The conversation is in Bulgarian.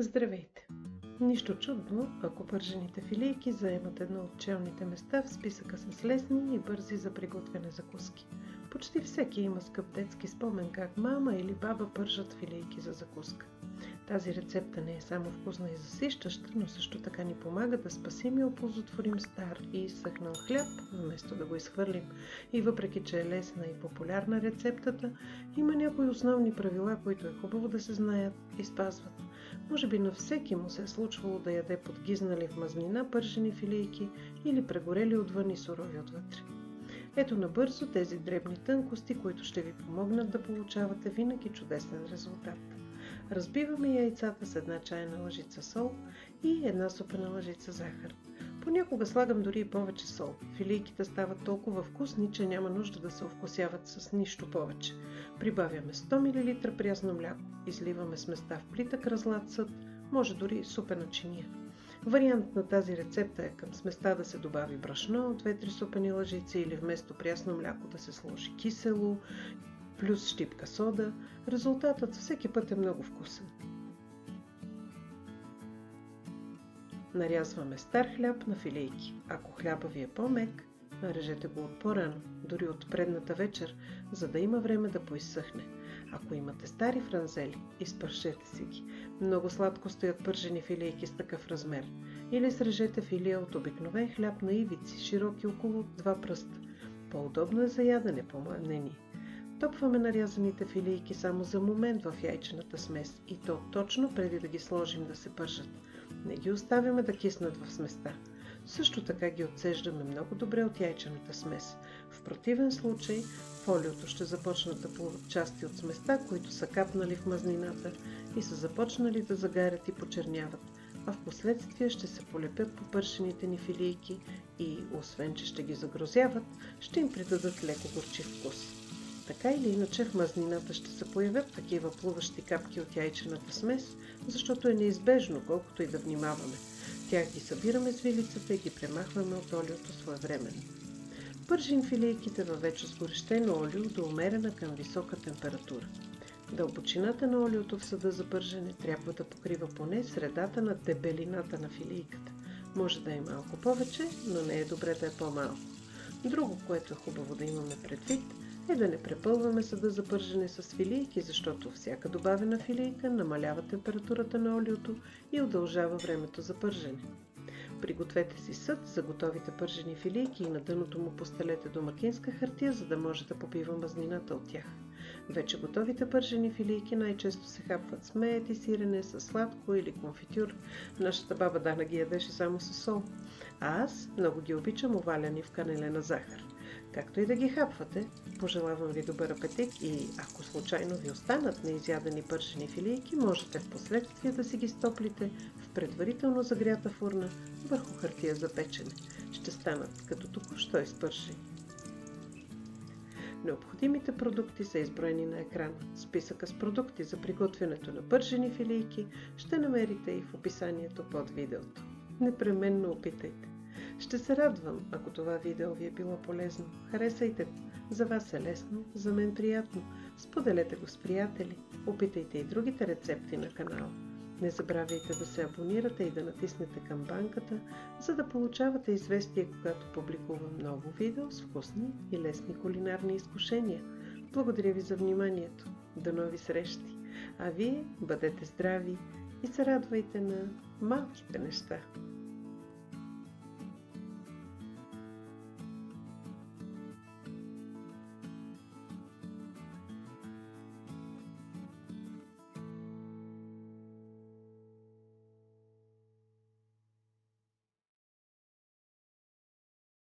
Здравейте! Нищо чудно, ако пържените филийки заемат едно от челните места в списъка с лесни и бързи за приготвяне закуски. Почти всеки има скъп детски спомен как мама или баба пържат филийки за закуска. Тази рецепта не е само вкусна и засищаща, но също така ни помага да спасим и оползотворим стар и изсъхнал хляб, вместо да го изхвърлим. И въпреки, че е лесна и популярна рецептата, има някои основни правила, които е хубаво да се знаят и спазват. Може би на всеки му се е случвало да яде подгизнали в мазнина пържени филийки или прегорели отвън и сурови отвътре. Ето набързо тези дребни тънкости, които ще ви помогнат да получавате винаги чудесен резултат. Разбиваме яйцата с една чайна лъжица сол и една супена лъжица захар. Понякога слагам дори и повече сол. Филийките стават толкова вкусни, че няма нужда да се овкусяват с нищо повече. Прибавяме 100 мл прясно мляко. Изливаме сместа в плитък разлат съд, може дори супена чиния. Вариант на тази рецепта е към сместа да се добави брашно от 2-3 супени лъжици или вместо прясно мляко да се сложи кисело, плюс щипка сода. Резултатът всеки път е много вкусен. Нарязваме стар хляб на филийки. Ако хляба ви е по-мек, нарежете го от по-рано, дори от предната вечер, за да има време да поизсъхне. Ако имате стари франзели, изпършете си ги. Много сладко стоят пържени филийки с такъв размер. Или срежете филия от обикновен хляб на ивици, широки около 2 пръста. По-удобно е за ядене, по мое мнение. Топваме нарязаните филийки само за момент в яйчената смес и то точно преди да ги сложим да се пържат. Не ги оставяме да киснат в сместа. Също така ги отцеждаме много добре от яйчената смес. В противен случай фолиото ще започнат да плуват части от сместа, които са капнали в мазнината и са започнали да загарят и почерняват, а в последствие ще се полепят по пършените ни филийки и, освен че ще ги загрозяват, ще им придадат леко горчив вкус. Така или иначе в мазнината ще се появят такива плуващи капки от яйчената смес, защото е неизбежно, колкото и да внимаваме. Тях ги събираме с вилицата и ги премахваме от олиото своевременно. Пържим филийките във вече сгорещено олио до умерена към висока температура. Дълбочината на олиото в съда за пържене трябва да покрива поне средата на дебелината на филийката. Може да е малко повече, но не е добре да е по-малко. Друго, което е хубаво да имаме предвид, е да не препълваме съда за пържене с филийки, защото всяка добавена филийка намалява температурата на олиото и удължава времето за пържене. Пригответе си съд за готовите пържени филийки и на дъното му постелете домакинска хартия, за да може да попива мазнината от тях. Вече готовите пържени филийки най-често се хапват с мед и сирене, с сладко или конфитюр. Нашата баба Дана ги ядеше само с сол, а аз много ги обичам оваляни в канелена захар. Както и да ги хапвате, пожелавам ви добър апетит и ако случайно ви останат неизядени пържени филийки, можете в последствие да си ги стоплите в предварително загрята фурна върху хартия за печене. Ще станат като току-що изпържени. Необходимите продукти са изброени на екрана. Списъка с продукти за приготвянето на пържени филийки ще намерите и в описанието под видеото. Непременно опитайте! Ще се радвам, ако това видео ви е било полезно. Харесайте го. За вас е лесно, за мен приятно. Споделете го с приятели. Опитайте и другите рецепти на канала. Не забравяйте да се абонирате и да натиснете камбанката, за да получавате известие, когато публикувам ново видео с вкусни и лесни кулинарни изкушения. Благодаря ви за вниманието. До нови срещи! А вие бъдете здрави и се радвайте на малките неща.